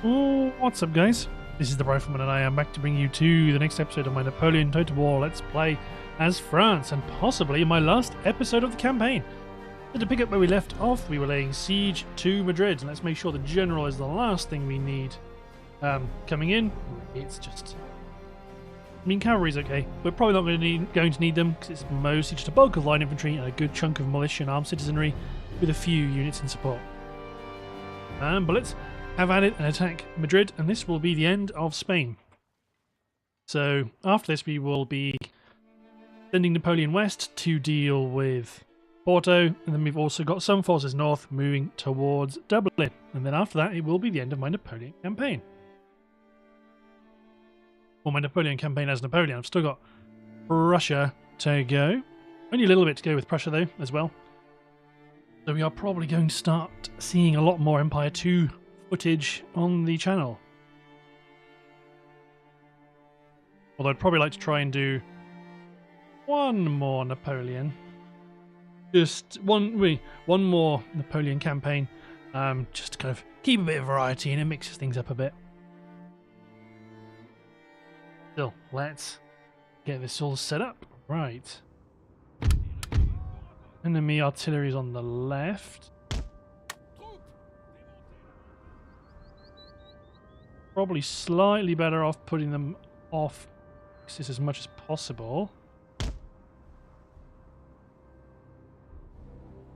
Oh, what's up, guys? This is the Rifleman, and I am back to bring you to the next episode of my Napoleon Total War Let's Play as France, and possibly my last episode of the campaign. So to pick up where we left off, we were laying siege to Madrid, and let's make sure the general is the last thing we need coming in. It's just... I mean, cavalry's okay. We're probably not going to need them, because it's mostly just a bulk of line infantry and a good chunk of militia and armed citizenry, with a few units in support. But let's have at it and attack Madrid, and this will be the end of Spain. So after this we will be sending Napoleon west to deal with Porto, and then we've also got some forces north moving towards Dublin, and then after that it will be the end of my Napoleon campaign. Or my Napoleon campaign as Napoleon. I've still got Prussia to go. Only a little bit to go with Prussia though as well. So we are probably going to start seeing a lot more Empire 2 footage on the channel. Although I'd probably like to try and do one more Napoleon. Just one more Napoleon campaign. Just to kind of keep a bit of variety and it mixes things up a bit. Still, let's get this all set up. Right. Enemy artillery is on the left. Probably slightly better off putting them off axis as much as possible. So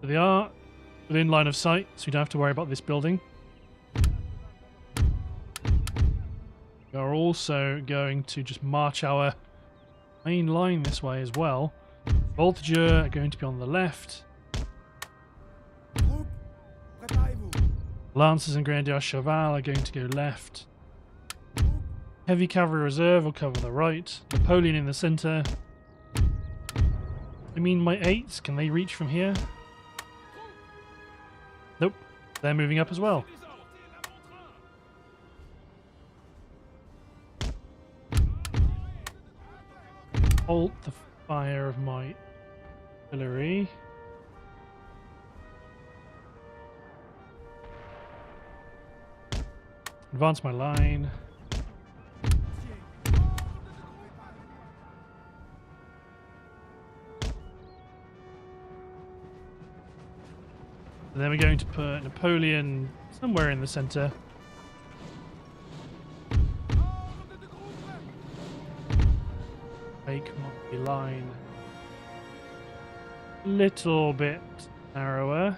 they are within line of sight, so we don't have to worry about this building. We are also going to just march our main line this way as well. Voltigeur are going to be on the left. Lancers and Grenadier Cheval are going to go left. Heavy Cavalry Reserve will cover the right. Napoleon in the centre. I mean, my 8s, can they reach from here? Nope, they're moving up as well. Halt the fire of my artillery. Advance my line. And then we're going to put Napoleon somewhere in the centre. Make my line a little bit narrower.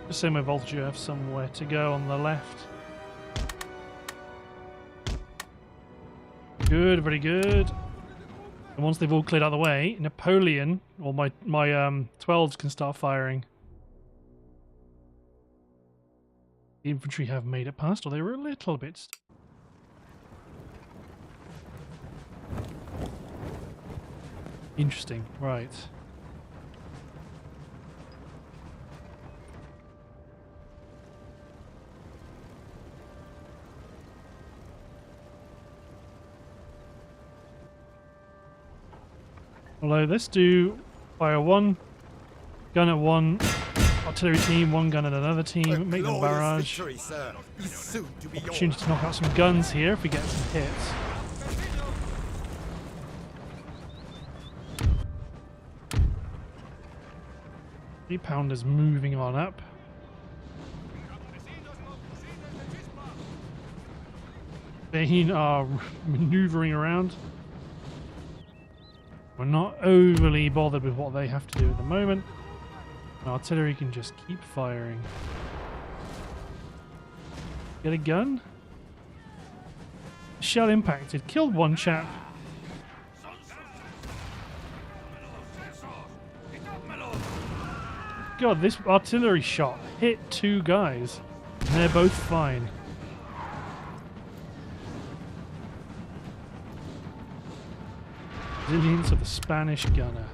Just so my Voltigeur have somewhere to go on the left. Good, very good. And once they've all cleared out of the way, Napoleon, or my 12s can start firing. The infantry have made it past, or they were a little bit... Interesting, right. Although, let's do fire one, gun at one, artillery team, one gun at another team, make them barrage. Opportunity to knock out some guns here if we get some hits. 3-pounders moving on up. They are manoeuvring around. We're not overly bothered with what they have to do at the moment. Artillery can just keep firing. Get a gun? Shell impacted. Killed one chap. God, this artillery shot hit 2 guys. And they're both fine. Resilience of the Spanish gunner.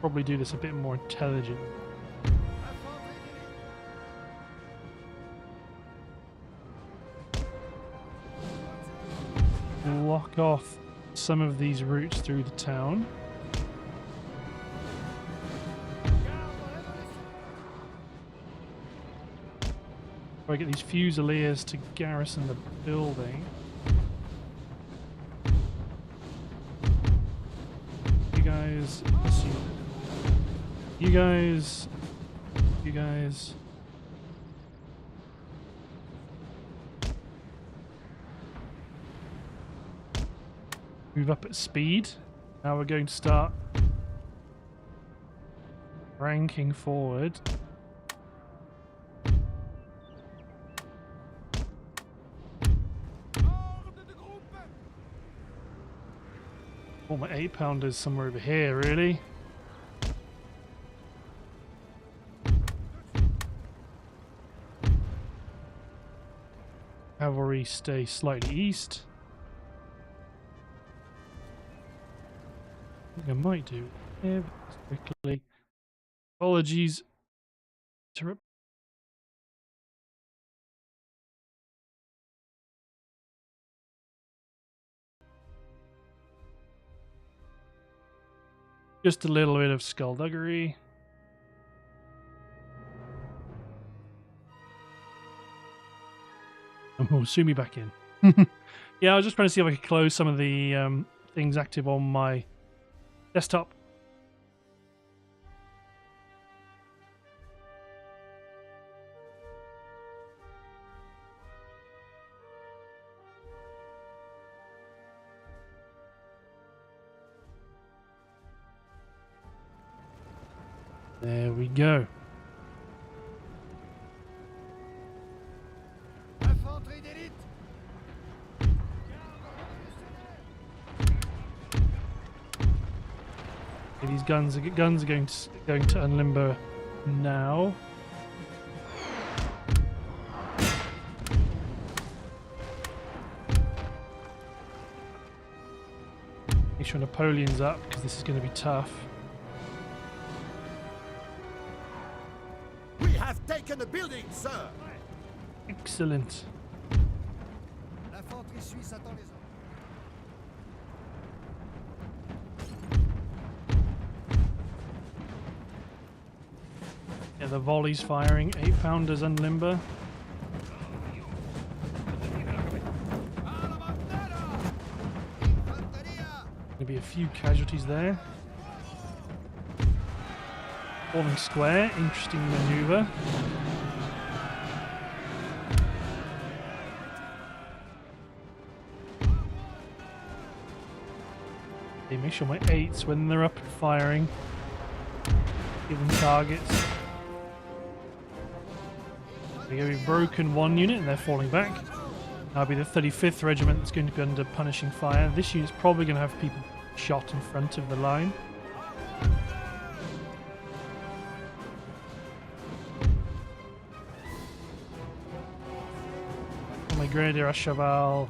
Probably do this a bit more intelligent. block off some of these routes through the town. I get these Fusiliers to garrison the building. You guys, let's see. You guys. Move up at speed. Now we're going to start ranking forward. Oh, my 8-pounder's somewhere over here, really? Cavalry stay slightly east. I think I might do. Yeah, quickly. Apologies. Just a little bit of skullduggery. And we'll zoom me back in. Yeah, I was just trying to see if I could close some of the things active on my desktop. There we go. Okay, these guns are going to unlimber now. Make sure Napoleon's up because this is going to be tough. We have taken the building, sir. Excellent. L'infanterie suisse attend les ordres. Yeah, the volley's firing. 8-pounders unlimber. Gonna be a few casualties there. Forming square, interesting maneuver. Okay, make sure my 8s, when they're up and firing, give them targets. We've broken one unit and they're falling back. That'll be the 35th Regiment that's going to be under punishing fire. This unit's probably going to have people shot in front of the line. My Grenadier Cheval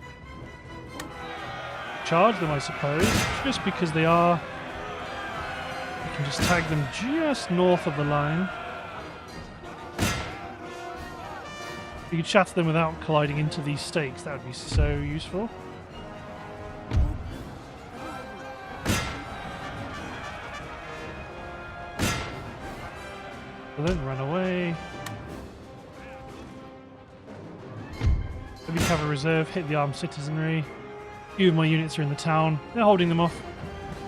charge them, I suppose, just because they are. You can just tag them just north of the line. You could shatter them without colliding into these stakes. That would be so useful. So then run away. Heavy cavalry reserve, hit the armed citizenry. A few of my units are in the town. They're holding them off.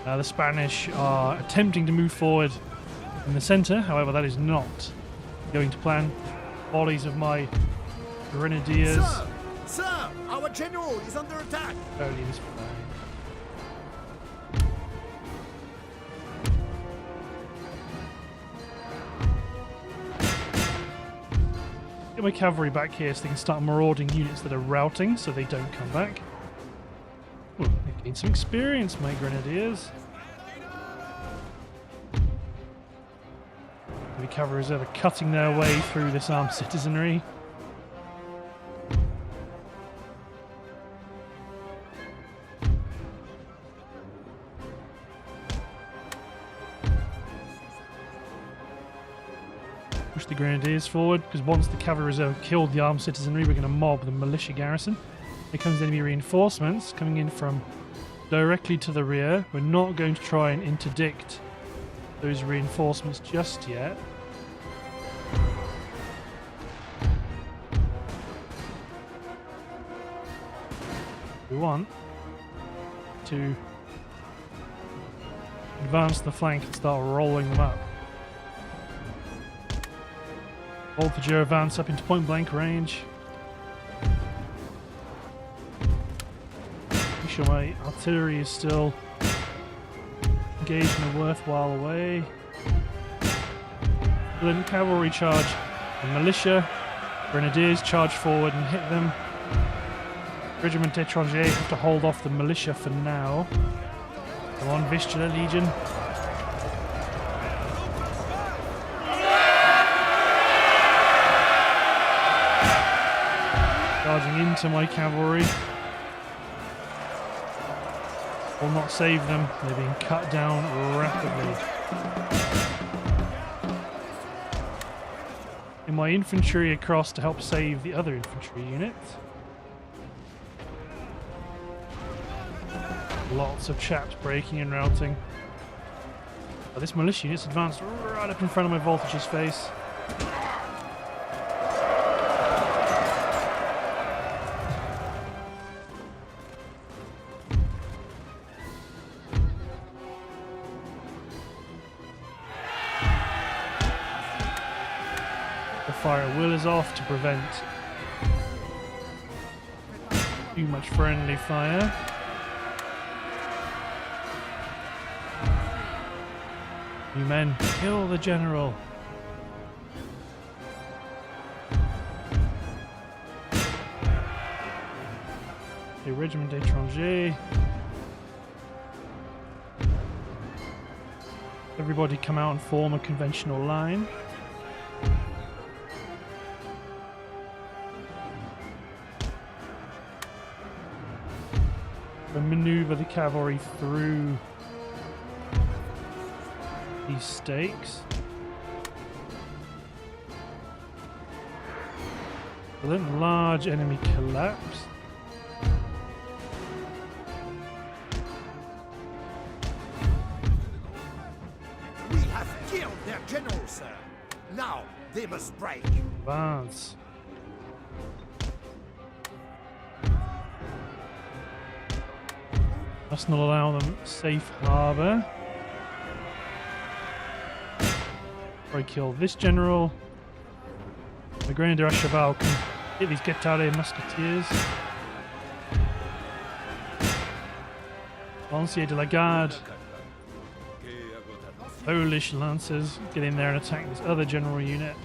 The Spanish are attempting to move forward in the centre. However, that is not going to plan. Volleys of my Grenadiers. Sir, our general is under attack. Napoleon's get my cavalry back here so they can start marauding units that are routing so they don't come back. Ooh, they gained some experience, my Grenadiers. The cavalry reserve are cutting their way through this armed citizenry. Push the Grenadiers forward, because once the cavalry reserve killed the armed citizenry, we're going to mob the militia garrison. Here comes enemy reinforcements coming in from directly to the rear. We're not going to try and interdict those reinforcements just yet. We want to advance the flank and start rolling them up. Voltigeur advance up into point blank range. Make sure my artillery is still engaged in a worthwhile way. Then cavalry charge and militia. Grenadiers charge forward and hit them. Regiment Étranger have to hold off the militia for now. Come on, Vistula Legion. Charging into my cavalry. Will not save them. They're being cut down rapidly. In my infantry across to help save the other infantry unit. Lots of chaps breaking and routing. Oh, this militia unit's advanced right up in front of my Voltage's face. The fire at will is off to prevent too much friendly fire. You men, kill the general. Okay, Regiment Étranger. Everybody come out and form a conventional line. And maneuver the cavalry through these stakes. Then large enemy collapse. We have killed their general, sir. Now they must break. Advance. Must not allow them safe harbour. I kill this general. The Grenadier Cheval can hit these Guettare musketeers. Lancier de la Garde. Polish lancers get in there and attack this other general unit.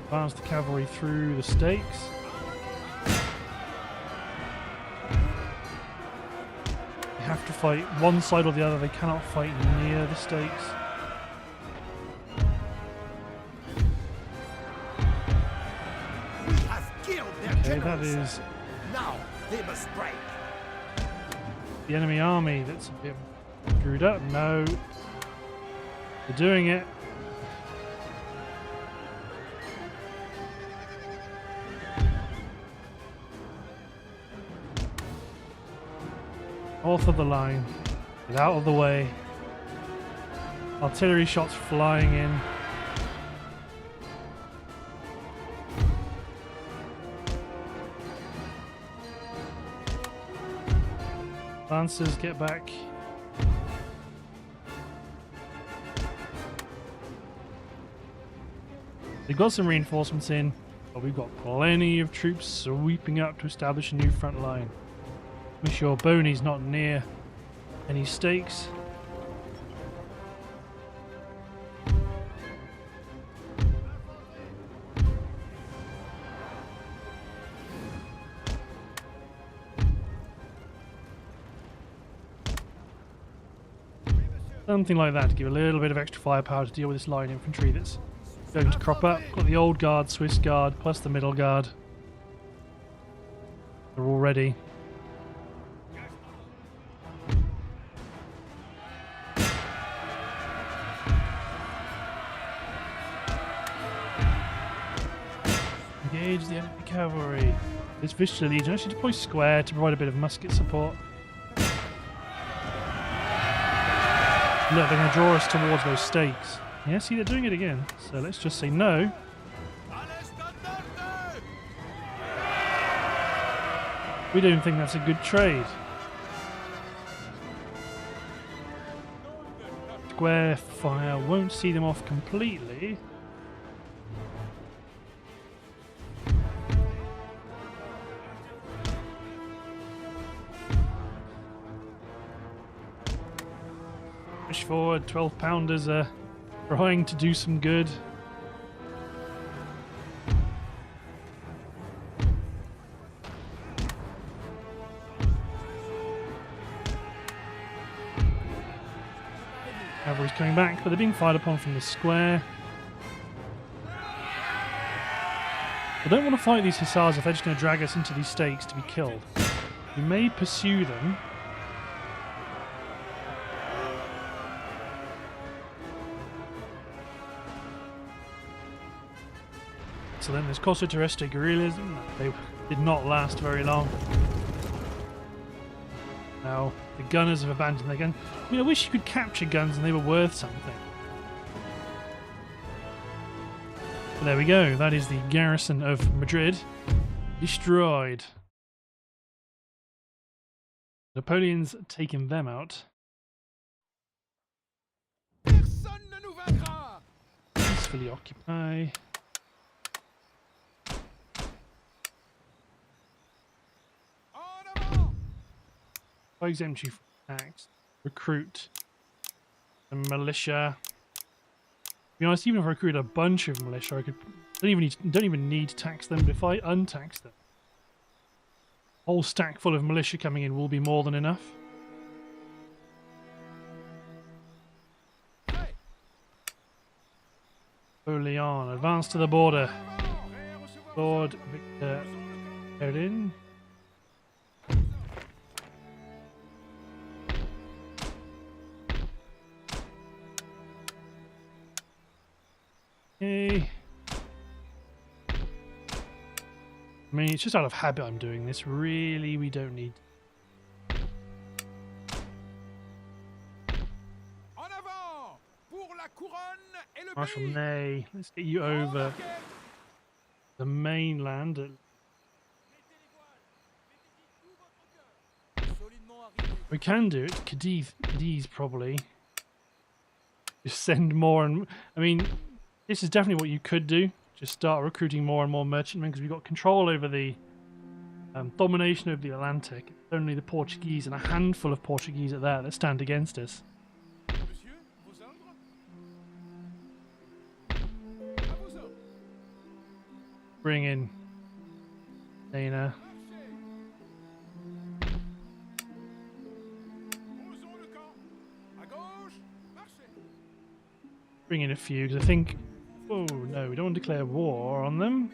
Advance the cavalry through the stakes. Have to fight one side or the other. They cannot fight near the stakes. We have killed their general, that is sir. Now they must break. the enemy army that's a bit screwed up. No, they're doing it. North of the line, get out of the way. Artillery shots flying in. Lancers get back. They've got some reinforcements in, but we've got plenty of troops sweeping up to establish a new front line. Make sure Boney's not near any stakes. Something like that to give a little bit of extra firepower to deal with this line infantry that's going to crop up. Got the old guard, Swiss guard, plus the middle guard. They're all ready. Engage the enemy cavalry. This Vicious Legion actually deploy square to provide a bit of musket support. Look, they're going to draw us towards those stakes. Yeah, see, they're doing it again. So let's just say no. We don't think that's a good trade. Square fire won't see them off completely. Push forward, 12 pounders are trying to do some good. Cavalry's coming back, but they're being fired upon from the square. I don't want to fight these hussars if they're just going to drag us into these stakes to be killed. We may pursue them. So then there's Corso Terrestre guerrillas. They did not last very long. Now the gunners have abandoned their gun. I mean, I wish you could capture guns and they were worth something. But there we go. That is the garrison of Madrid destroyed. Napoleon's taken them out. Peacefully occupy. Exemption from tax. Recruit the militia. To be honest, even if I recruit a bunch of militia, I could don't even need to tax them. But if I untax them, a whole stack full of militia coming in will be more than enough. Napoleon, advance to the border. Lord Victor Erin. Okay. I mean, it's just out of habit I'm doing this. Really, we don't need. Marshal Ney, let's get you over the mainland. We can do it. Cadiz probably. Just send more and... I mean, this is definitely what you could do. Just start recruiting more and more merchantmen because we've got control over the domination of the Atlantic. It's only the Portuguese and a handful of Portuguese at that stand against us. Bring in Dana. Bring in a few because I think... Oh no, we don't want to declare war on them.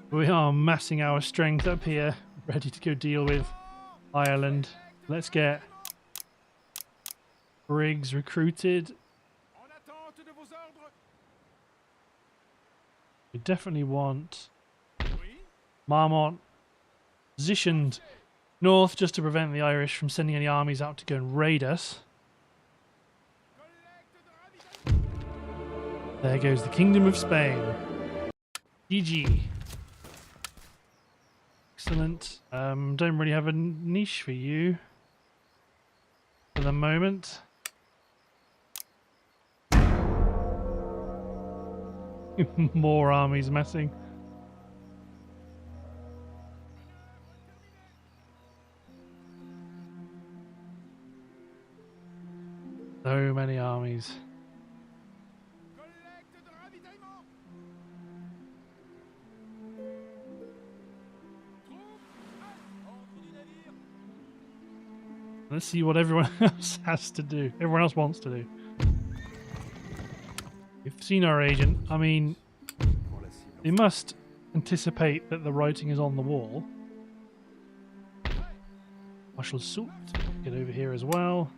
We are massing our strength up here, ready to go deal with Ireland. Let's get Briggs recruited. We definitely want Marmont positioned north just to prevent the Irish from sending any armies out to go and raid us. There goes the Kingdom of Spain. GG. Excellent. Don't really have a niche for you for the moment. More armies messing. So many armies. Let's see what everyone else has to do. Everyone else wants to do. We've seen our agent. I mean, they must anticipate that the writing is on the wall. Marshal Soult, get over here as well.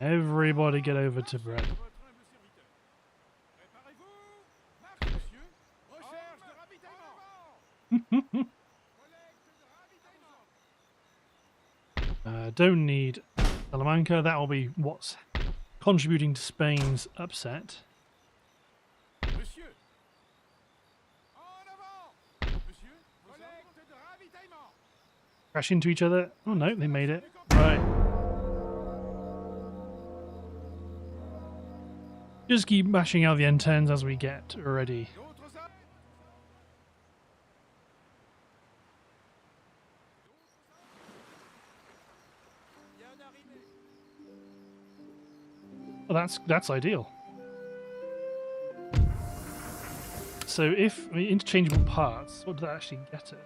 Everybody get over to bread. Don't need Salamanca. That will be what's contributing to Spain's upset. Crash into each other. Oh no, they made it. Right. Just keep mashing out the N10s as we get ready. Well, that's ideal. So if interchangeable parts, what does that actually get us?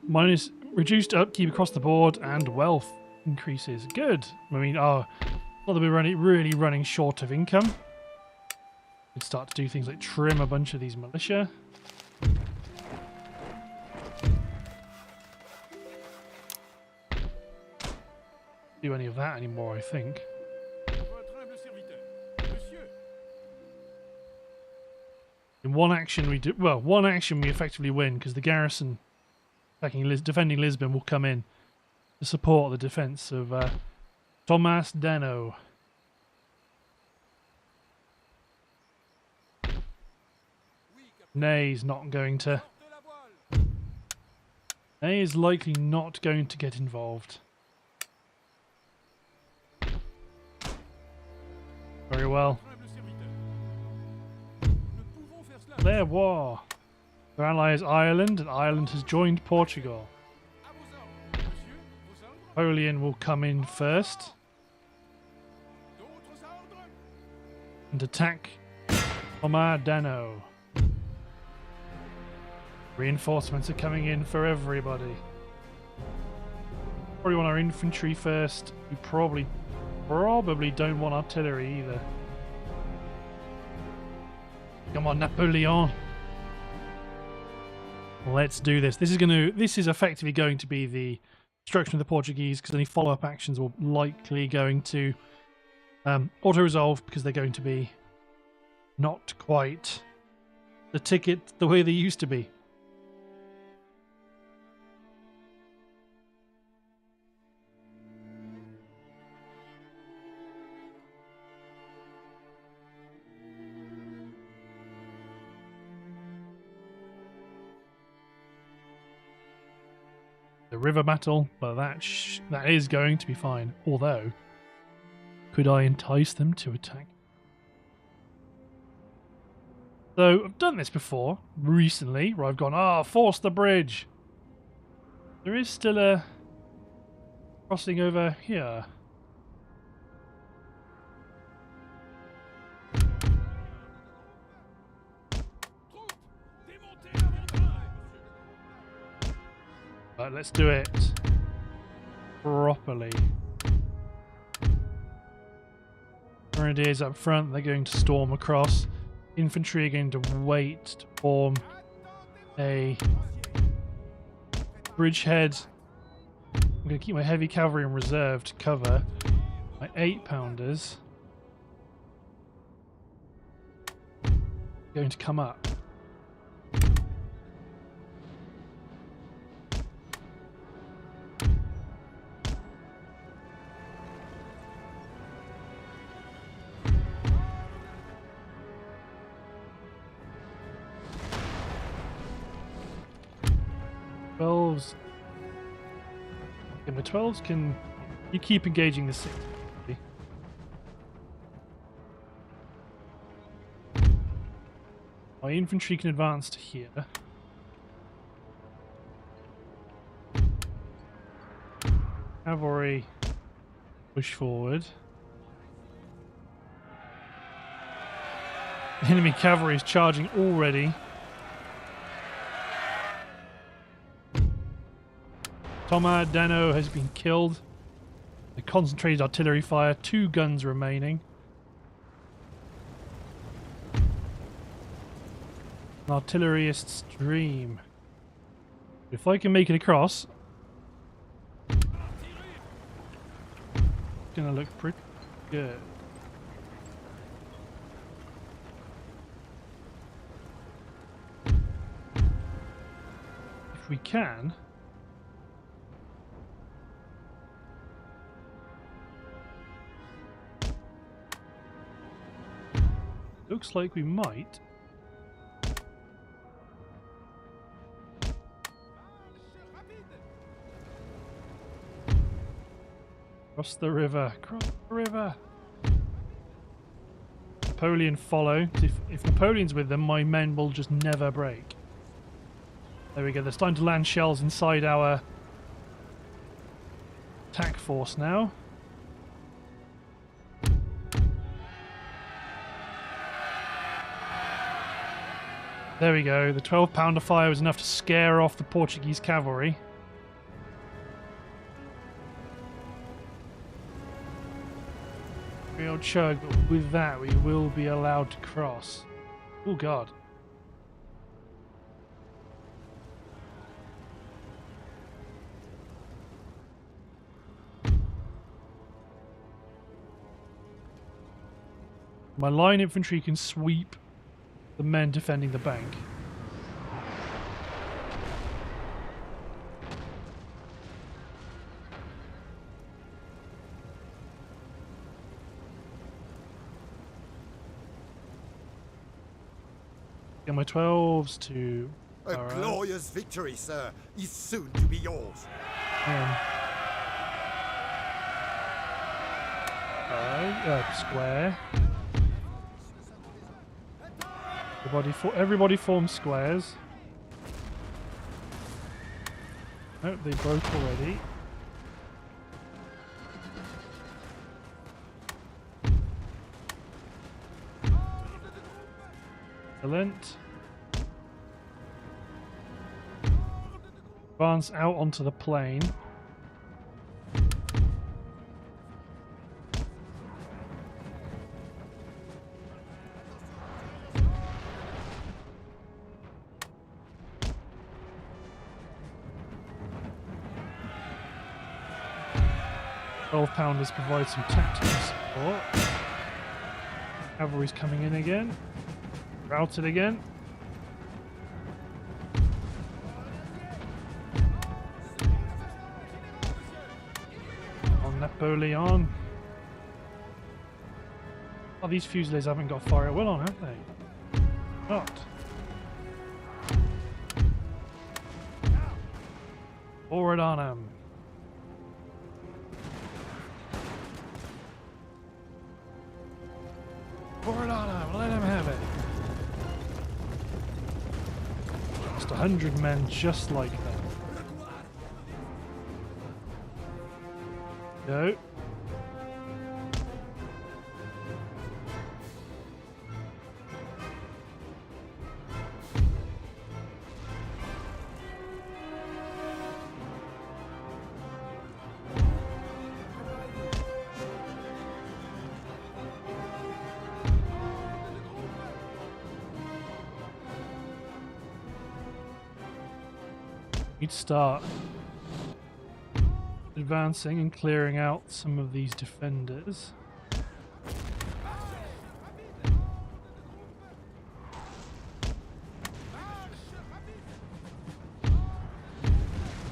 Minus reduced upkeep across the board and wealth increases. Good. I mean, not that we're really running short of income. We could start to do things like trim a bunch of these militia. Do any of that anymore, I think. In one action we do, well, one action we effectively win because the garrison defending Lisbon will come in to support the defense of Thomas Dano. Ney is not going to. Ney is likely not going to get involved. Very well. Their war. Their ally is Ireland, and Ireland has joined Portugal. Napoleon will come in first and attack Thomas Dano. Reinforcements are coming in for everybody. Probably want our infantry first. We probably don't want artillery either. Come on, Napoleon. Let's do this. This is effectively going to be the destruction of the Portuguese, because any follow-up actions will likely going to auto-resolve because they're going to be not quite the ticket the way they used to be. The river battle, well, that is going to be fine. Although, could I entice them to attack? So, I've done this before, recently, where I've gone, force the bridge! There is still a crossing over here. Right, let's do it properly. Grenadiers up front, they're going to storm across. Infantry are going to wait to form a bridgehead. I'm going to keep my heavy cavalry in reserve to cover my 8-pounders. Going to come up. Okay, my 12s can... You keep engaging the 6. My infantry can advance to here. Cavalry push forward. The enemy cavalry is charging already. Thomas Dano has been killed. The concentrated artillery fire, 2 guns remaining. An artillerist's dream. If I can make it across, it's gonna look pretty good. If we can. Looks like we might. Cross the river. Cross the river. Napoleon follow. If Napoleon's with them, my men will just never break. There we go. They're starting to land shells inside our attack force now. There we go. The 12-pounder fire was enough to scare off the Portuguese cavalry. Real chug, but with that we will be allowed to cross. Oh god. My line infantry can sweep the men defending the bank. Get my 12s to... A glorious victory, sir, is soon to be yours. Square. Everybody forms squares. Oh, they broke already. Excellent. Advance out onto the plain. Pounders provide some tactical support. Cavalry's coming in again. Routed again. On Napoleon. Oh, these Fusiliers haven't got fire at will on, have they? Not. Forward on them. Forward on him, let him have it. Just 100 men just like that. Go. We'd start advancing and clearing out some of these defenders.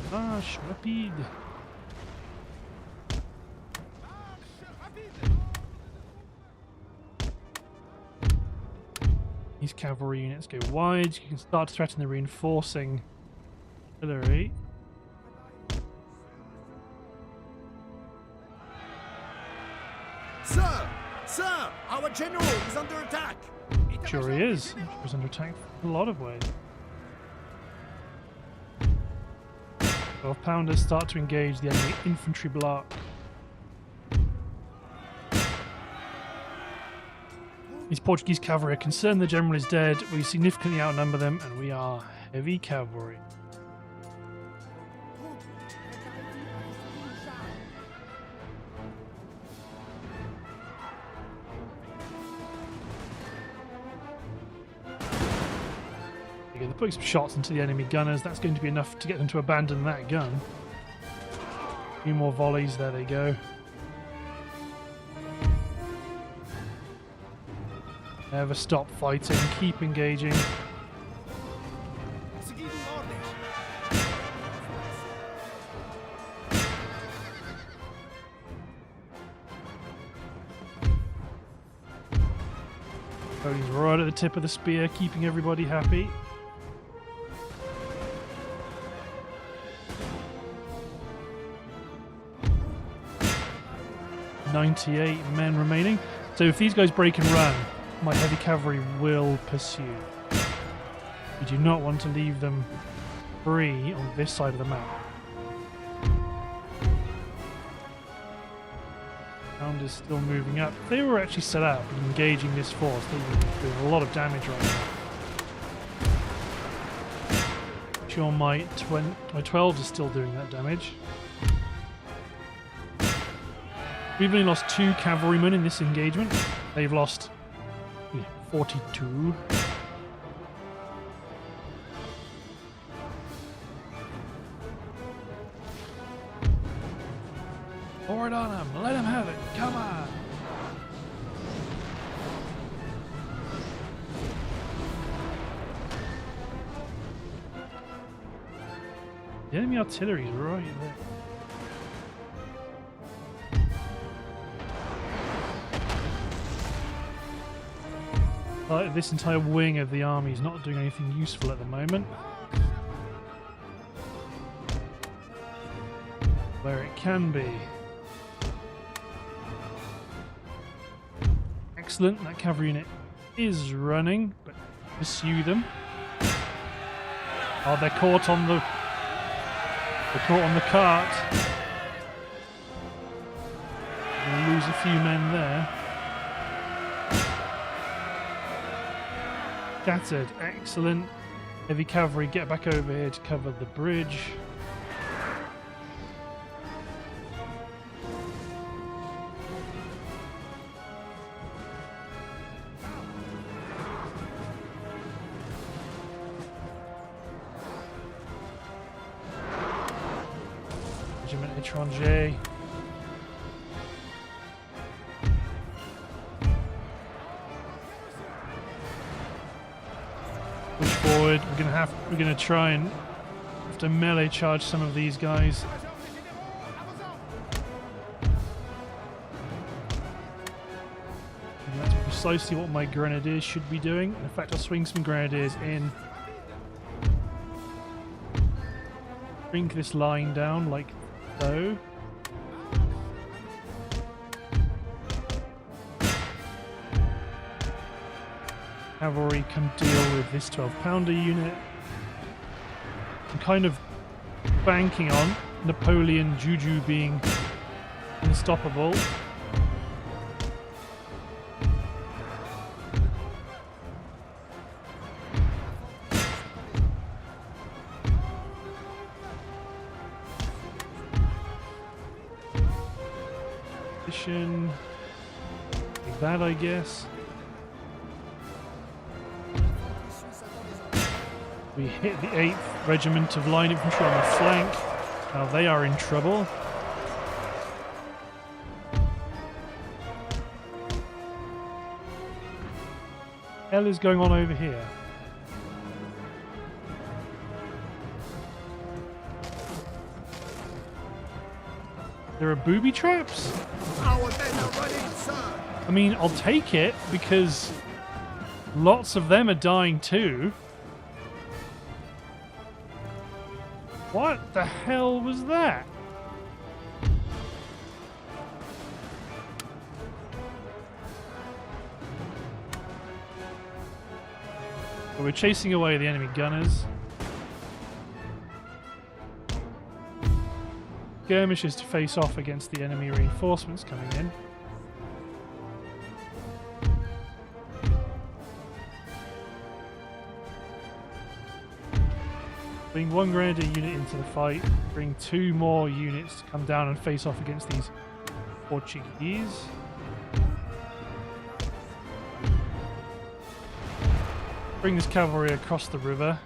Marche rapide. These cavalry units go wide. You can start to threaten the reinforcing artillery. Sir, our general is under attack. Sure he is. He's under attack in a lot of ways. 12-pounders start to engage the enemy infantry block. These Portuguese cavalry are concerned the general is dead. We significantly outnumber them, and we are heavy cavalry. Okay, they're putting some shots into the enemy gunners. That's going to be enough to get them to abandon that gun. A few more volleys. There they go. Never stop fighting. Keep engaging. He's right at the tip of the spear, keeping everybody happy. "98 men remaining." So if these guys break and run, my heavy cavalry will pursue. We do not want to leave them free on this side of the map. Round is still moving up. If they were actually set up and engaging this force, they would be doing a lot of damage right now. Sure, my 12s are still doing that damage. We've only lost 2 cavalrymen in this engagement. They've lost 42. Forward on them. Let them have it. Come on. The enemy artillery is right there. This entire wing of the army is not doing anything useful at the moment. Where it can be. Excellent, that cavalry unit is running, but pursue them. Oh, they're caught on the cart. We'll lose a few men there. Scattered, excellent. Heavy cavalry, get back over here to cover the bridge. Regiment Étranger. Push forward. We're gonna try and have to melee charge some of these guys. And that's precisely what my grenadiers should be doing. In fact, I'll swing some grenadiers in. Shrink this line down like so. Cavalry can deal with this 12-pounder unit. I'm kind of banking on Napoleon Juju being unstoppable. Like that, I guess. We hit the 8th Regiment of Line Infantry on the flank. Now they are in trouble. What hell is going on over here? There are booby traps? Our men are running, sir. I mean, I'll take it because lots of them are dying too. What the hell was that? So we're chasing away the enemy gunners. Skirmishes to face off against the enemy reinforcements coming in. Bring 1 grenadier unit into the fight, bring 2 more units to come down and face off against these Portuguese. Bring this cavalry across the river.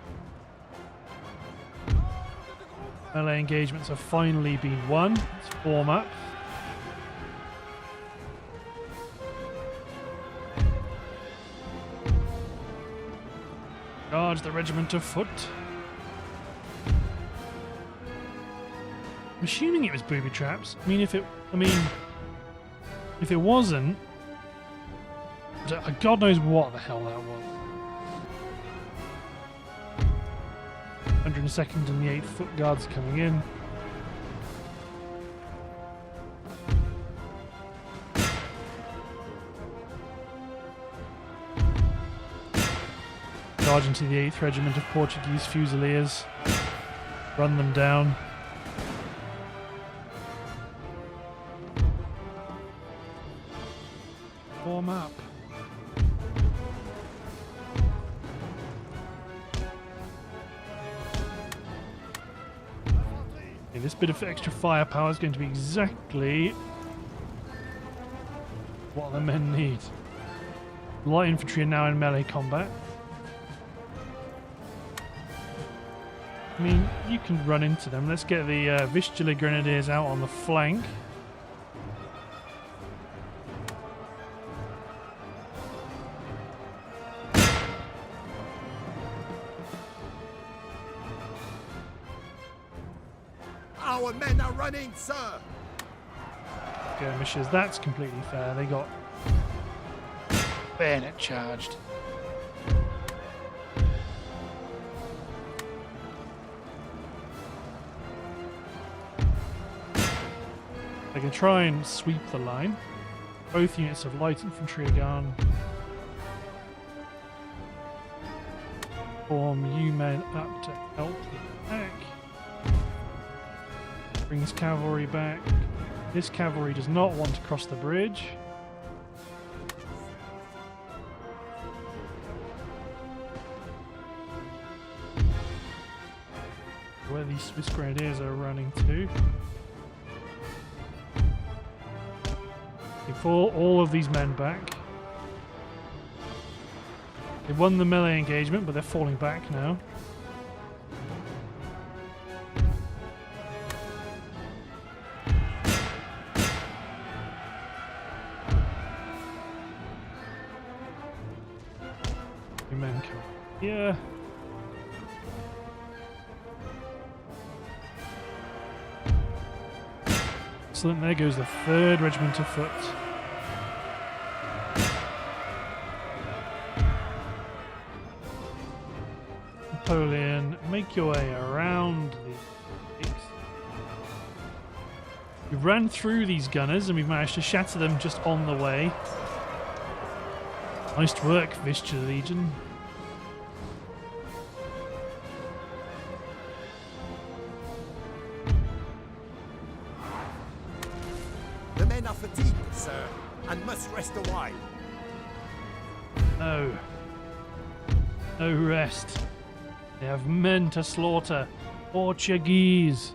Melee engagements have finally been won. Let's form up. Charge the regiment of foot. I'm assuming it was booby traps. If it wasn't, God knows what the hell that was. 102nd and the 8th Foot Guards coming in. Charge into the 8th Regiment of Portuguese Fusiliers. Run them down. Form up. Okay, this bit of extra firepower is going to be exactly what the men need. Light infantry are now in melee combat. You can run into them. Let's get the Vistula Grenadiers out on the flank. Our men are running, sir! Skirmishers, that's completely fair. They got bayonet charged. They can try and sweep the line. Both units of light infantry are gone. Form you men up to help the attack. Brings cavalry back. This cavalry does not want to cross the bridge. Where these Swiss Grenadiers are running to. They fall all of these men back. They won the melee engagement, but they're falling back now. Your men come here. Excellent, there goes the 3rd Regiment of Foot. Napoleon, make your way around the peaks. We've ran through these gunners and we've managed to shatter them just on the way. Nice work, Vistula Legion. The men are fatigued, sir, and must rest a while. No. No rest. They have men to slaughter. Portuguese.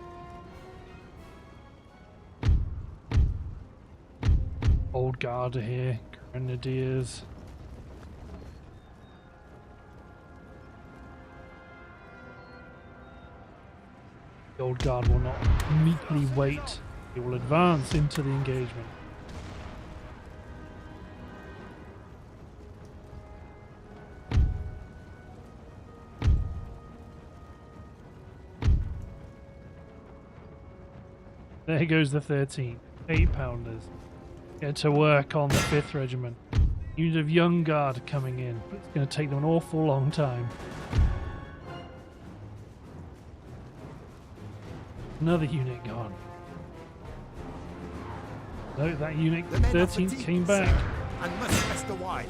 Old Guard are here. Grenadiers. The Old Guard will not meekly wait. It will advance into the engagement. There goes the 13th. 8-pounders. Get to work on the 5th Regiment. Unit of Young Guard coming in. But it's going to take them an awful long time. Another unit gone. No, that unit, the 13th, came back. Sir, and must rest a while.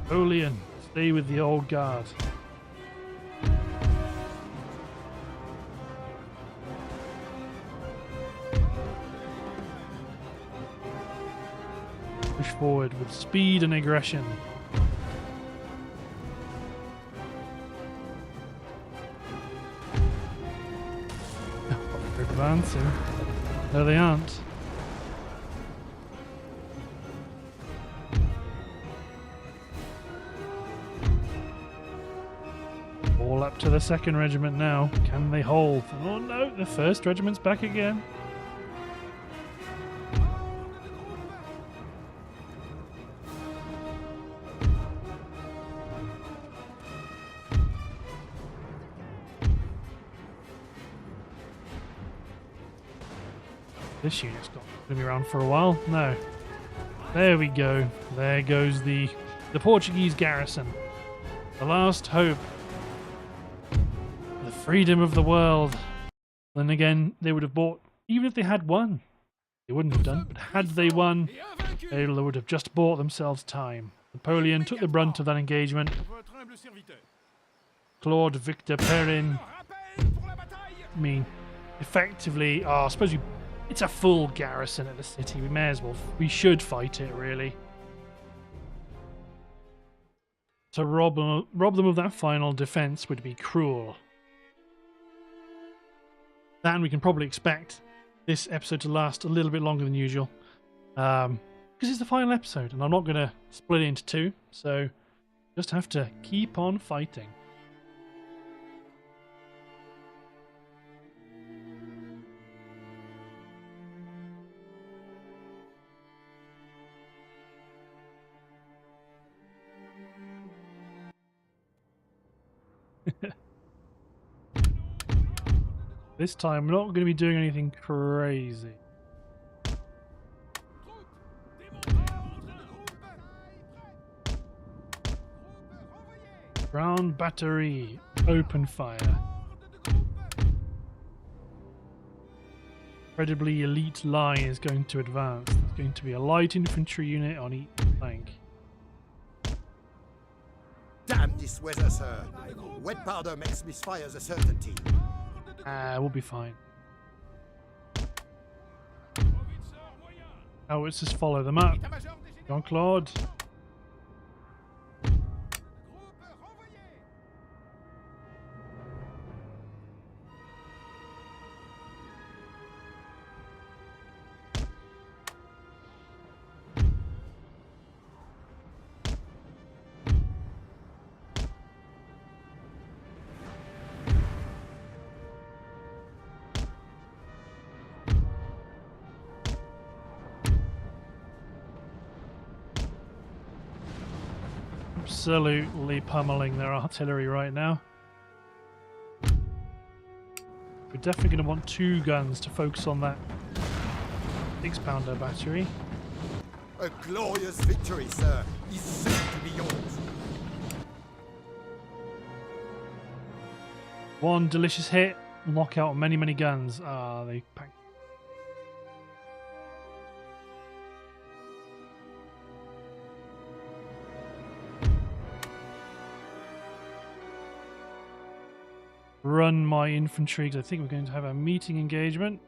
Napoleon, stay with the Old Guard. Push forward with speed and aggression. They're advancing. No, they aren't. all up to the 2nd Regiment now. Can they hold? Oh no, the 1st Regiment's back again. This unit's not going to be around for a while. No. There we go. There goes the Portuguese garrison. The last hope. The freedom of the world. Then again, they would have bought, even if they had won. They wouldn't have done, but had they won, they would have just bought themselves time. Napoleon took the brunt of that engagement. Claude Victor Perrin. I mean, effectively, I suppose it's a full garrison at the city. We may as well, we should fight it, really. To rob them of that final defense would be cruel. And we can probably expect this episode to last a little bit longer than usual. Because it's the final episode, and I'm not going to split it into 2, so just have to keep on fighting. This time, we're not going to be doing anything crazy. Ground battery, open fire. Incredibly elite line is going to advance. There's going to be a light infantry unit on each flank. Damn this weather, sir. Wet powder makes misfires a certainty. We'll be fine. Oh, let's just follow them up. Jean-Claude. Absolutely pummeling their artillery right now. We're definitely going to want 2 guns to focus on that 6-pounder battery. A glorious victory, sir, is soon to be yours. 1 delicious hit, knock out many, many guns. They packed. Run my infantry, because I think we're going to have a meeting engagement.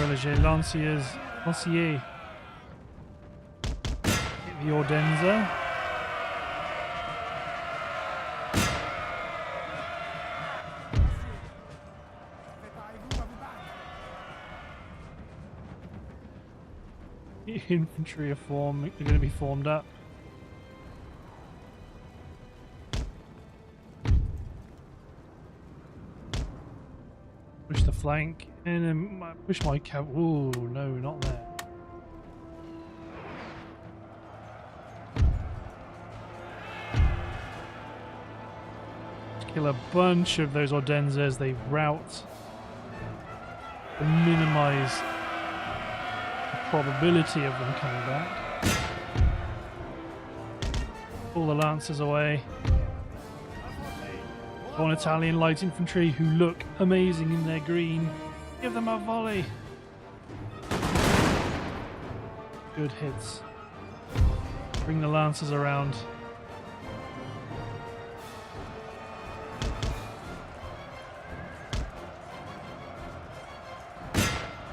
Religieux Lanciers, Lancier. The Ordenza. Infantry are going to be formed up. Push the flank and then push my cav. Ooh, no, not there. Kill a bunch of those Ordenzas. They rout and minimize probability of them coming back. Pull the lancers away. One Italian light infantry who look amazing in their green. Give them a volley. Good hits. Bring the lancers around.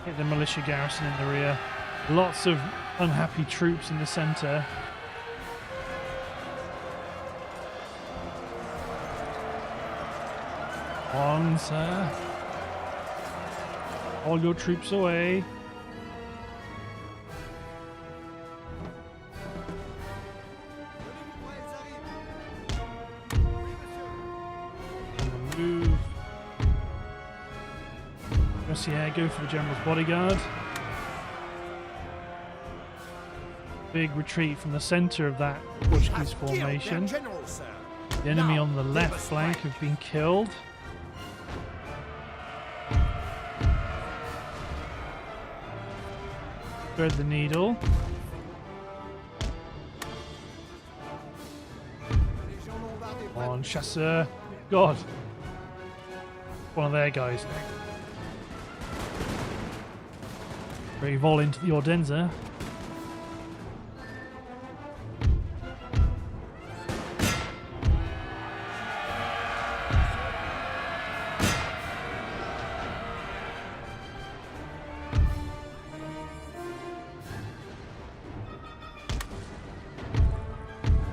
Hit the militia garrison in the rear. Lots of unhappy troops in the centre. On, sir. All your troops away. On the move. Just, yeah, go for the general's bodyguard. Big retreat from the center of that Portuguese formation. General, sir. The enemy Now, on the they left must flank break. have been killed. Thread the needle. On, chasseur. God. One of their guys. Revol into the Ordenza.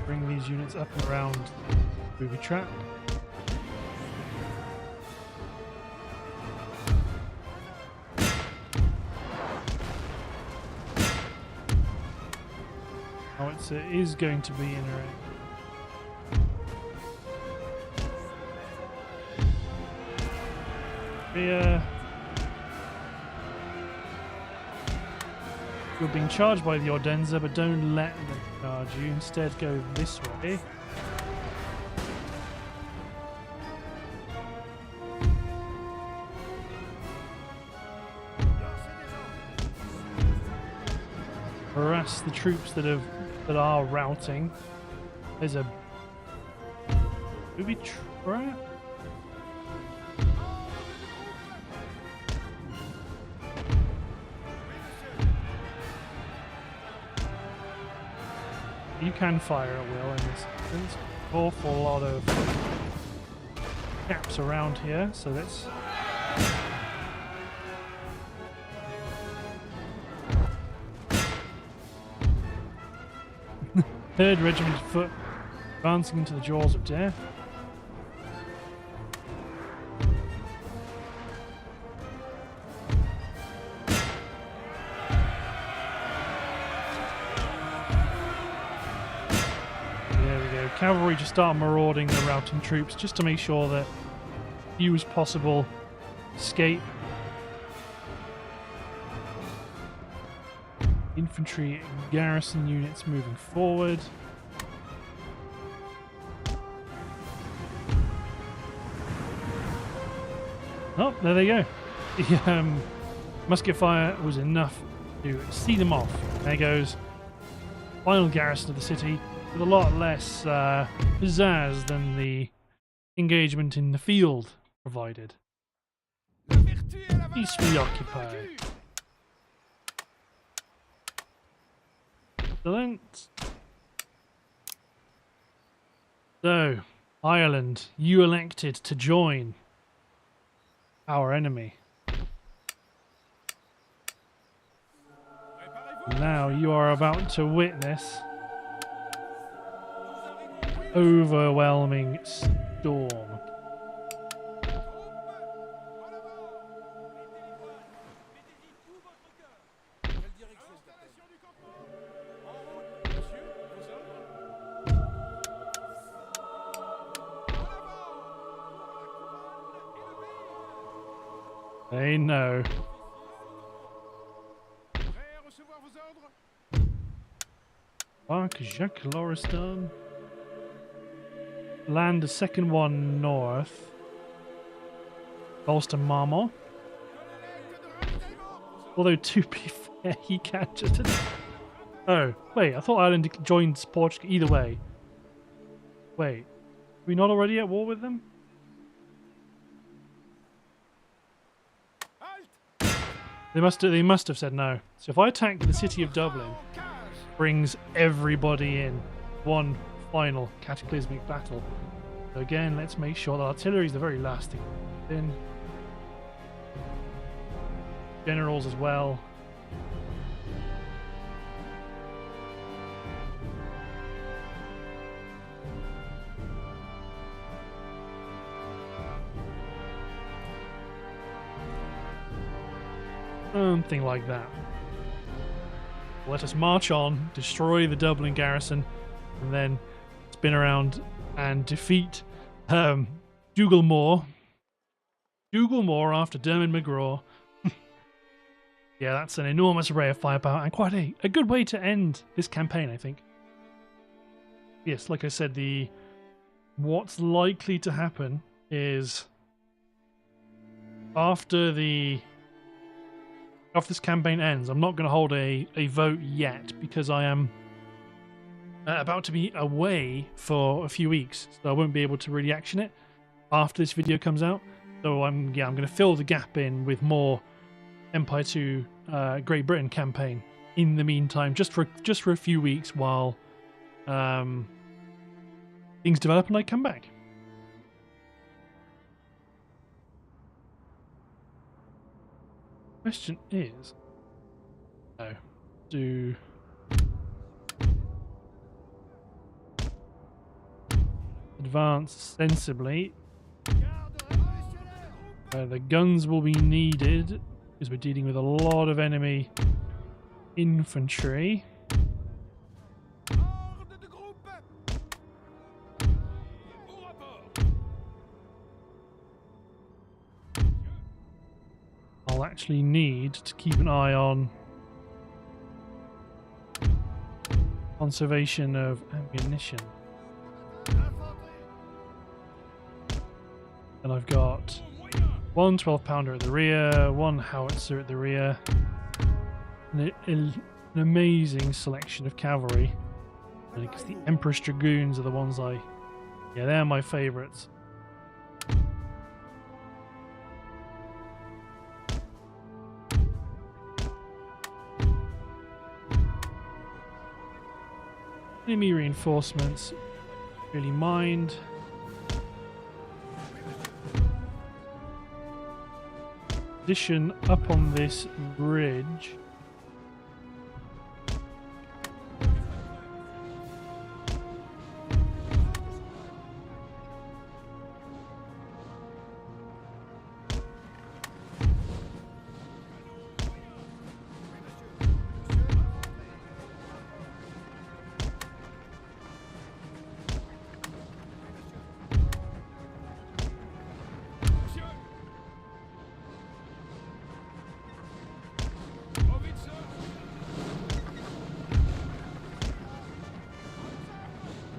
Bring these units up and around the booby trap. Howitzer is going to be in a rear. You're being charged by the Ordenza, but don't let them charge you. Instead, go this way. Harass the troops that are routing. There's a booby trap. You can fire at will in this instance. Awful lot of caps around here, so let's. Third Regiment of Foot advancing into the jaws of death. There we go. Cavalry just start marauding the routing troops just to make sure that few as possible escape. Infantry and garrison units moving forward. Oh, there they go. The musket fire was enough to see them off. There goes. Final garrison of the city with a lot less pizzazz than the engagement in the field provided. Peacefully occupied. Excellent. So, Ireland, you elected to join our enemy. Now you are about to witness overwhelming storm. They know. Mark Jacques Lauriston. Land a second one north. Bolster Marmont. Although to be fair, he captured it. Oh, wait, I thought Ireland joined Portugal either way. Wait, are we not already at war with them? They must have said no. So if I attack the city of Dublin, brings everybody in. One final cataclysmic battle. So again, let's make sure that artillery is the very last thing in. Generals as well. Something like that. Let us march on, destroy the Dublin garrison, and then spin around and defeat Dougal Moore. Dougal Moore after Dermot McGraw. Yeah, that's an enormous array of firepower and quite a good way to end this campaign, I think. Yes, like I said, what's likely to happen is after this campaign ends, I'm not going to hold a vote yet because I am about to be away for a few weeks, so I won't be able to really action it after this video comes out. So I'm going to fill the gap in with more Empire 2 Great Britain campaign in the meantime, just for a few weeks while things develop and I come back. Question is, do advance sensibly where the guns will be needed because we're dealing with a lot of enemy infantry. I'll actually need to keep an eye on conservation of ammunition. And I've got one 12-pounder at the rear, one howitzer at the rear, and an amazing selection of cavalry. I think the Empress Dragoons are the ones yeah, they're my favourites. Enemy reinforcements, really mind. Position up on this bridge.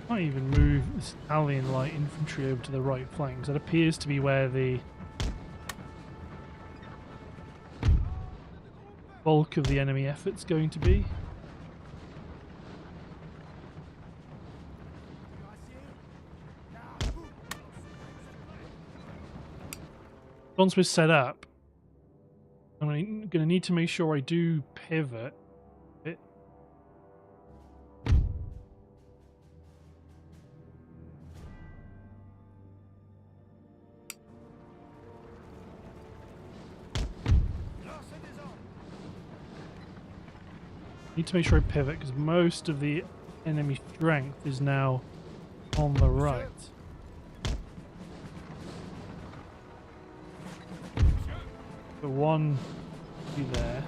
Might even move this Italian light infantry over to the right flank. That appears to be where the bulk of the enemy effort's going to be. Once we're set up, I'm going to need to make sure I do pivot. Need to make sure I pivot because most of the enemy strength is now on the right. But one be there.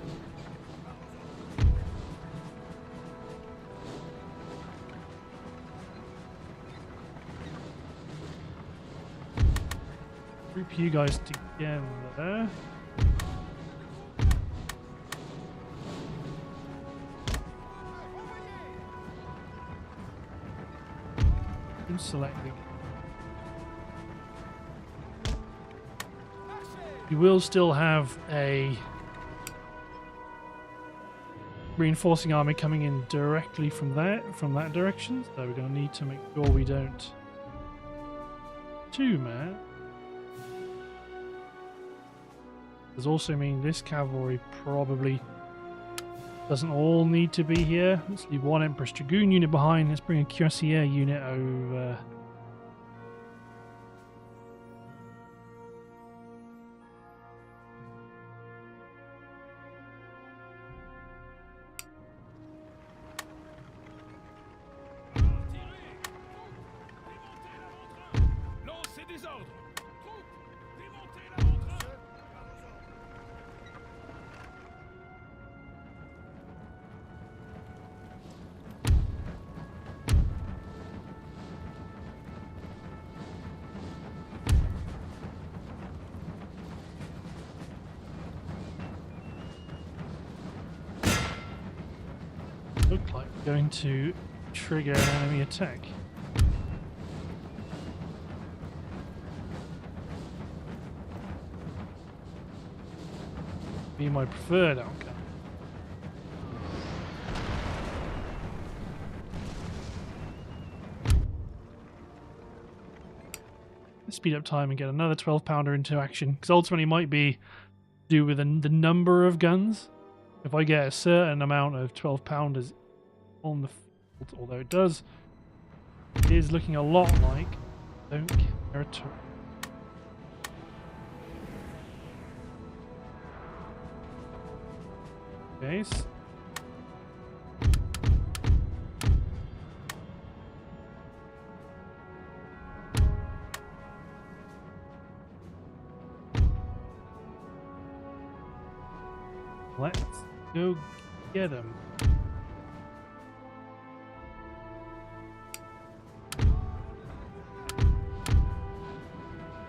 Group you guys together. Selecting. You will still have a reinforcing army coming in directly from that direction, so we're going to need to make sure we don't too mad. Does also mean this cavalry probably doesn't all need to be here. Let's leave one Empress Dragoon unit behind. Let's bring a Cuirassier unit over. going to trigger an enemy attack. Be my preferred outcome. Speed up time and get another 12-pounder into action, because ultimately it might be to do with the number of guns. If I get a certain amount of 12-pounders on the field, although it is looking a lot like don't care at all. Okay. Let's go get him.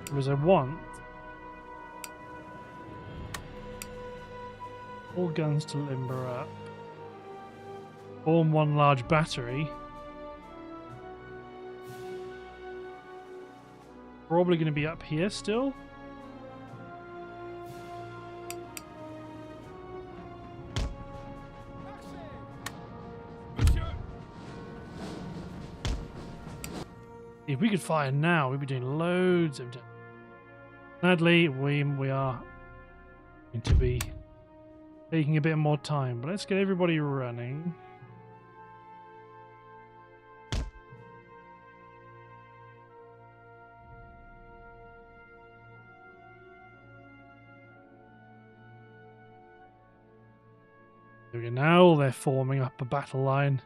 Because I want all guns to limber up. Form one large battery. Probably going to be up here still. If we could fire now, we'd be doing loads of damage. Sadly, we are going to be taking a bit more time, but let's get everybody running. There we go. Now they're forming up a battle line.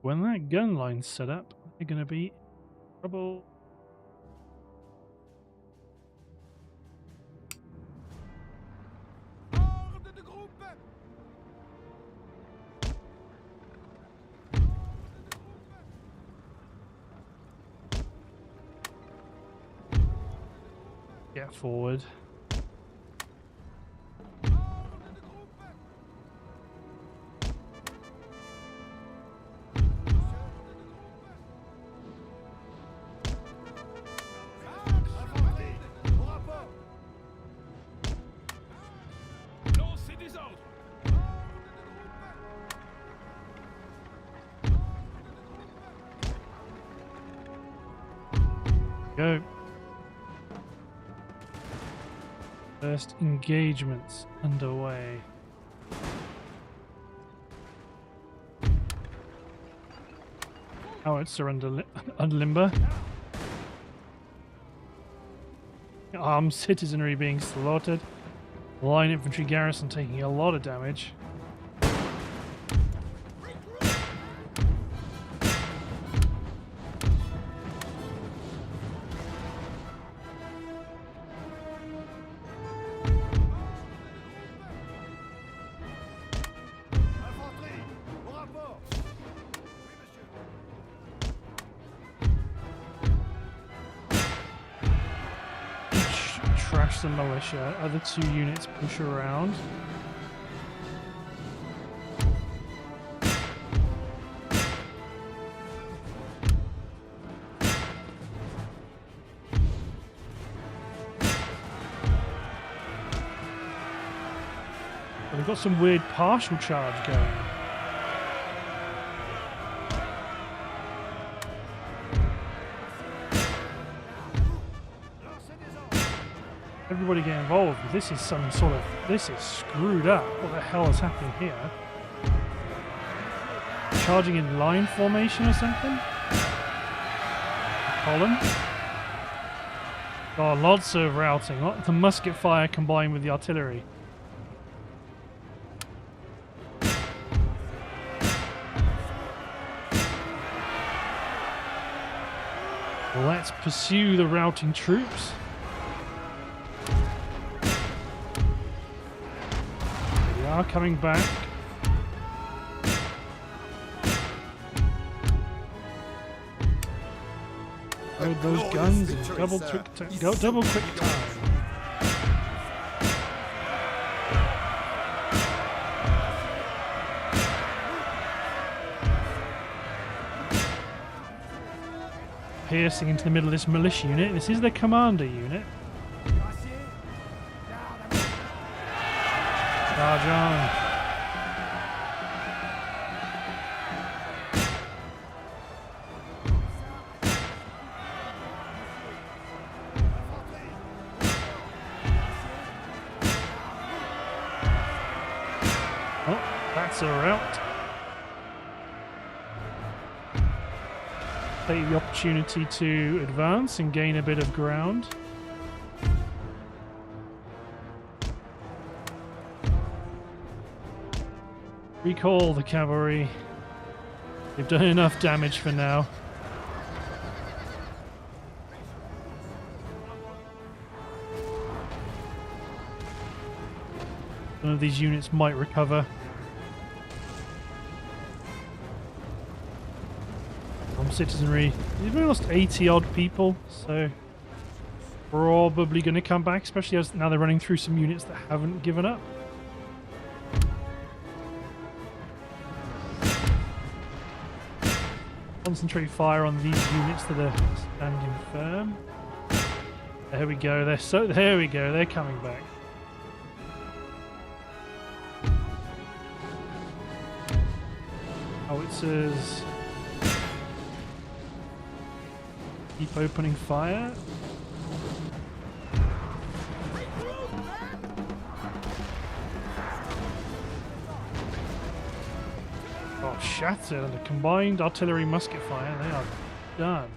When that gun line's set up, they're going to be in trouble. Get forward. Go. First engagements underway. Howitzers are under limber. Armed citizenry being slaughtered. Line infantry garrison taking a lot of damage. Trash the militia. Other two units push around. They've got some weird partial charge going. Everybody get involved. This is some sort of... This is screwed up. What the hell is happening here? Charging in line formation or something? Column? Oh, lots of routing. The musket fire combined with the artillery. Let's pursue the routing troops. They are coming back. Load those guns and double quick time. Piercing into the middle of this militia unit. This is the commander unit. Charge on. Oh, that's a rout. Take the opportunity to advance and gain a bit of ground. Recall the cavalry. They've done enough damage for now. Some of these units might recover. Citizenry. We've only lost 80 odd people, so probably going to come back, especially as now they're running through some units that haven't given up. Concentrate fire on these units that are standing firm. There we go. There we go. They're coming back. Howitzers. Keep opening fire. Oh, shattered under combined artillery musket fire. They are done.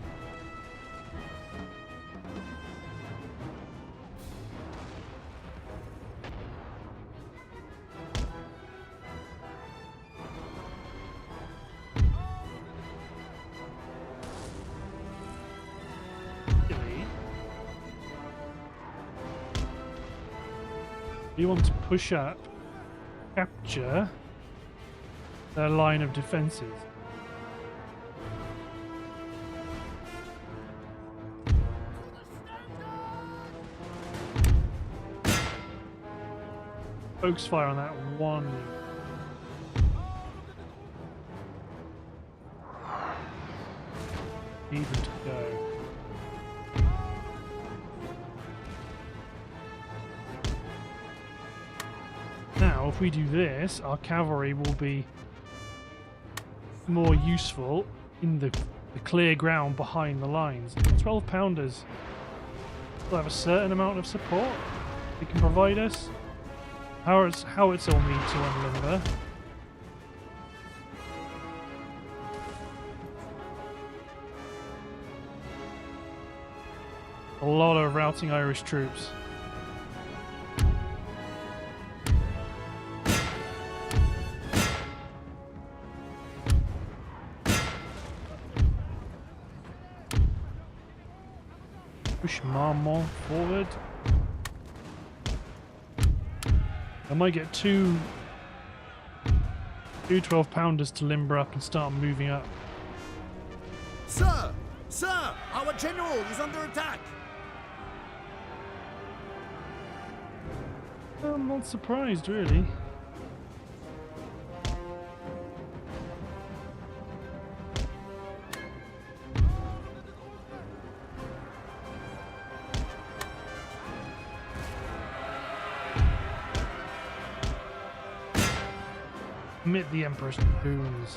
We want to push up, capture their line of defences. Focus fire on that one. Even to go. Now, if we do this, our cavalry will be more useful in the clear ground behind the lines. 12 pounders will have a certain amount of support they can provide us. Howitzer will need to unlimber. A lot of routing Irish troops. Push Marmont forward. I might get two 12-pounders to limber up and start moving up. Sir! Sir! Our general is under attack! I'm not surprised, really. Commit the Emperor's dragoons.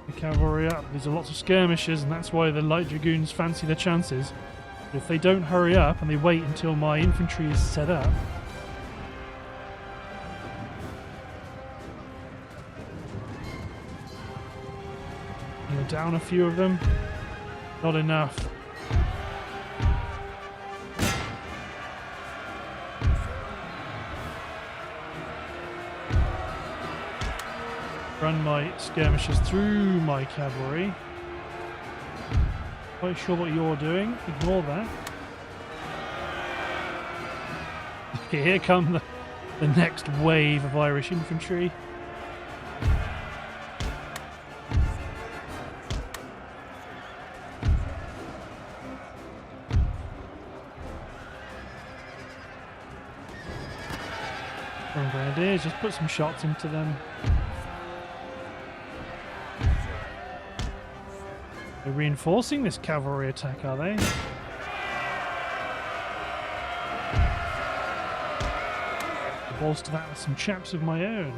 The cavalry up. These are lots of skirmishers, and that's why the light dragoons fancy their chances. But if they don't hurry up and they wait until my infantry is set up, down a few of them. Not enough. run my skirmishers through my cavalry. Quite sure what you're doing. Ignore that. Okay, here come the next wave of Irish infantry. From grenadiers, just put some shots into them. They're reinforcing this cavalry attack, are they? I'll bolster that with some chaps of my own.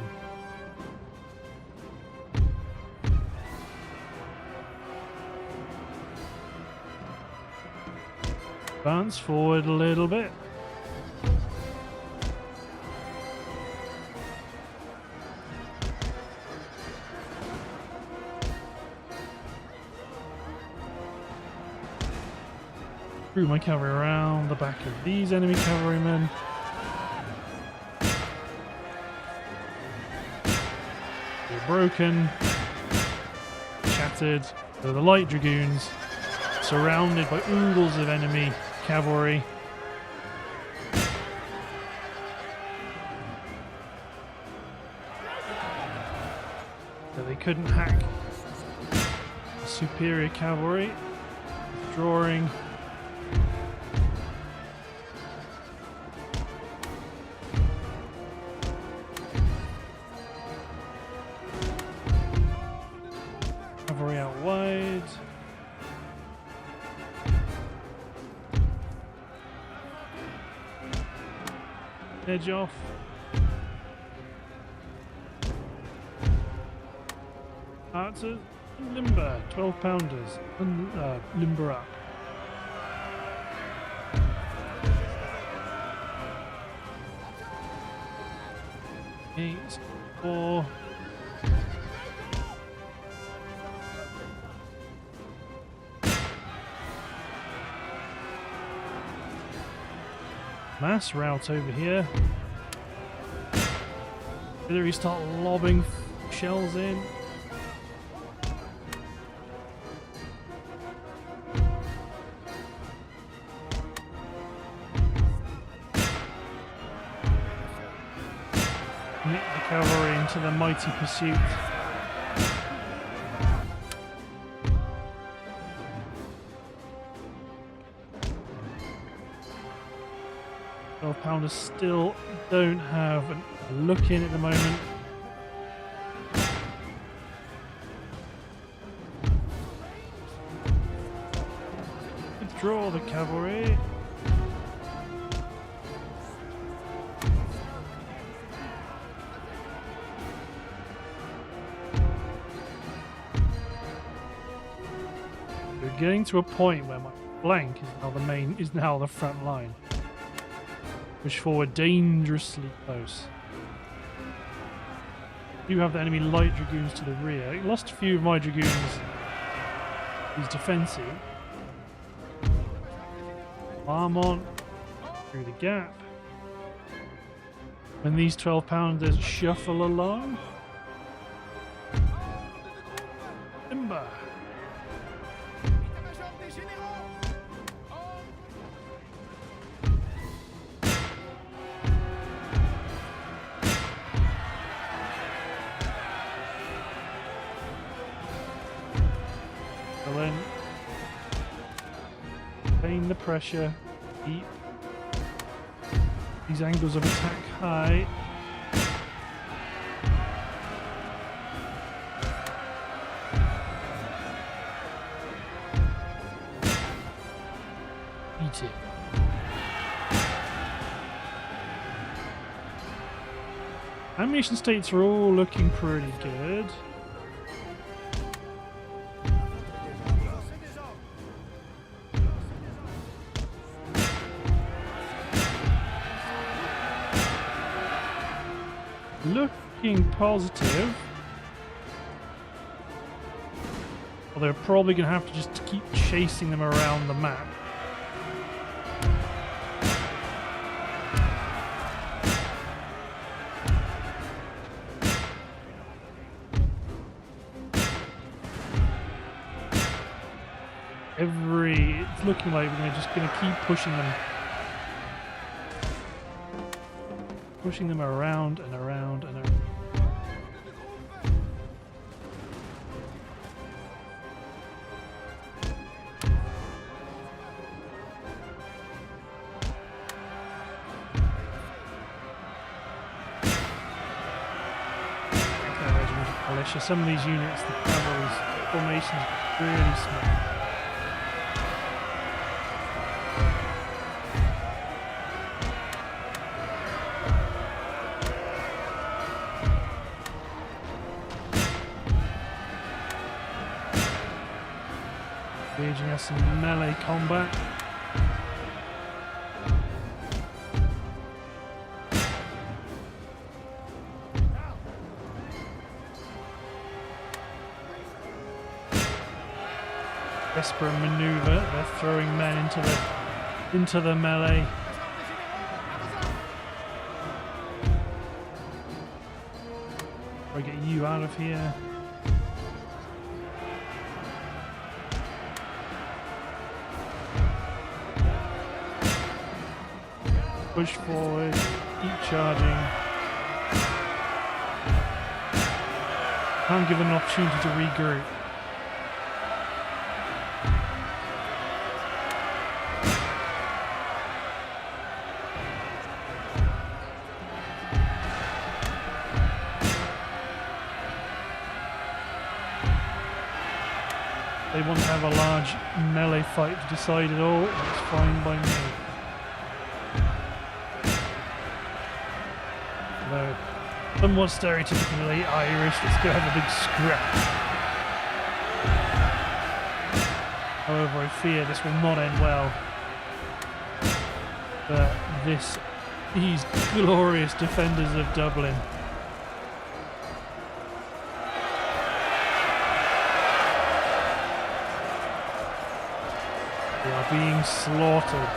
Advance forward a little bit. My cavalry around the back of these enemy cavalrymen. They're broken, shattered. So the light dragoons surrounded by oodles of enemy cavalry. So they couldn't hack the superior cavalry. Withdrawing. Cavalry out wide. Edge off. Archers, limber, 12 pounders, limber up. Eight, 4. Mass route over here. Artillery start lobbing shells in. Nick the cavalry into the mighty pursuit. Pounders still don't have a look in at the moment. Withdraw the cavalry. We're getting to a point where my flank is now the front line. Push forward dangerously close. I do have the enemy light dragoons to the rear. I lost a few of my dragoons. He's defensive. Arm on through the gap. When these 12 pounders shuffle along. Timber. Maintain the pressure, keep these angles of attack high. Eat it. Ammunition states are all looking pretty good. Looking positive. Well, they're probably going to have to just keep chasing them around the map. It's looking like we're just going to keep pushing them. Pushing them around and around and around. Some of these units, the cavalry's formations really small. Engaging us in melee combat. Desperate maneuver. They're throwing men into the melee. Try to get you out of here. Push forward. Keep charging. Can't give them an opportunity to regroup. They want to have a large melee fight to decide it all. That's fine by me. Although, somewhat stereotypically Irish, let's go have a big scrap. However, I fear this will not end well. But these glorious defenders of Dublin. They are being slaughtered.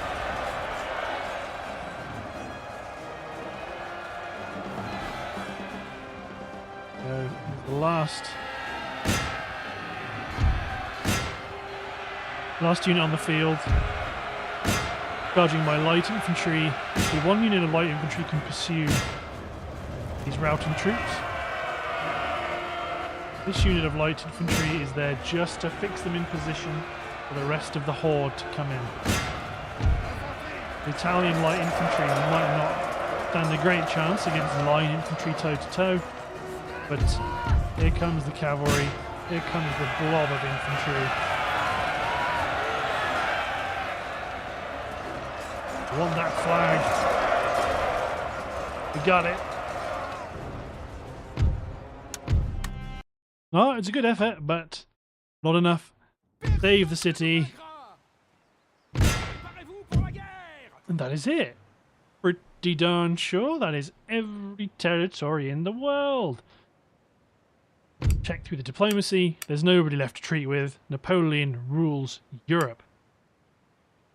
So, the last unit on the field. Charging my light infantry. The one unit of light infantry can pursue these routing troops. This unit of light infantry is there just to fix them in position for the rest of the horde to come in. The Italian light infantry might not stand a great chance against line infantry toe-to-toe, but here comes the cavalry, here comes the blob of infantry. I want that flag. We got it. No, it's a good effort, but not enough. Save the city. And that is it. Pretty darn sure that is every territory in the world. Check through the diplomacy. There's nobody left to treat with. Napoleon rules Europe.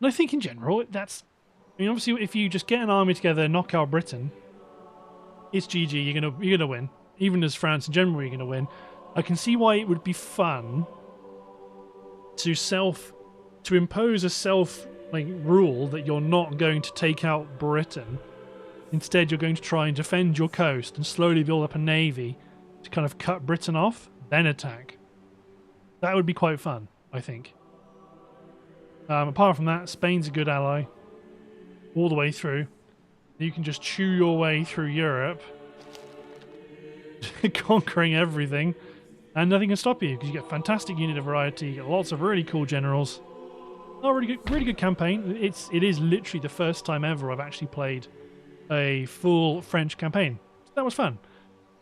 And I think in general, obviously if you just get an army together and knock out Britain, it's GG, you're gonna win. Even as France in general, you're gonna win. I can see why it would be fun to impose a rule that you're not going to take out Britain. Instead, you're going to try and defend your coast and slowly build up a navy to kind of cut Britain off, then attack. That would be quite fun, I think. Apart from that, Spain's a good ally all the way through. You can just chew your way through Europe, conquering everything. And nothing can stop you because you get fantastic unit of variety, you get lots of really cool generals. Oh, really good campaign. It is literally the first time ever I've actually played a full French campaign. So that was fun.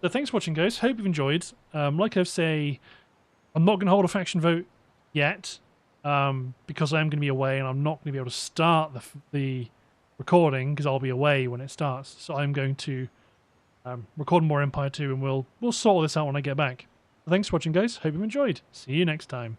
So thanks for watching, guys. Hope you've enjoyed. Like I say, I'm not going to hold a faction vote yet because I am going to be away and I'm not going to be able to start the recording because I'll be away when it starts. So I'm going to record more Empire 2 and we'll sort this out when I get back. Thanks for watching, guys. Hope you've enjoyed. See you next time.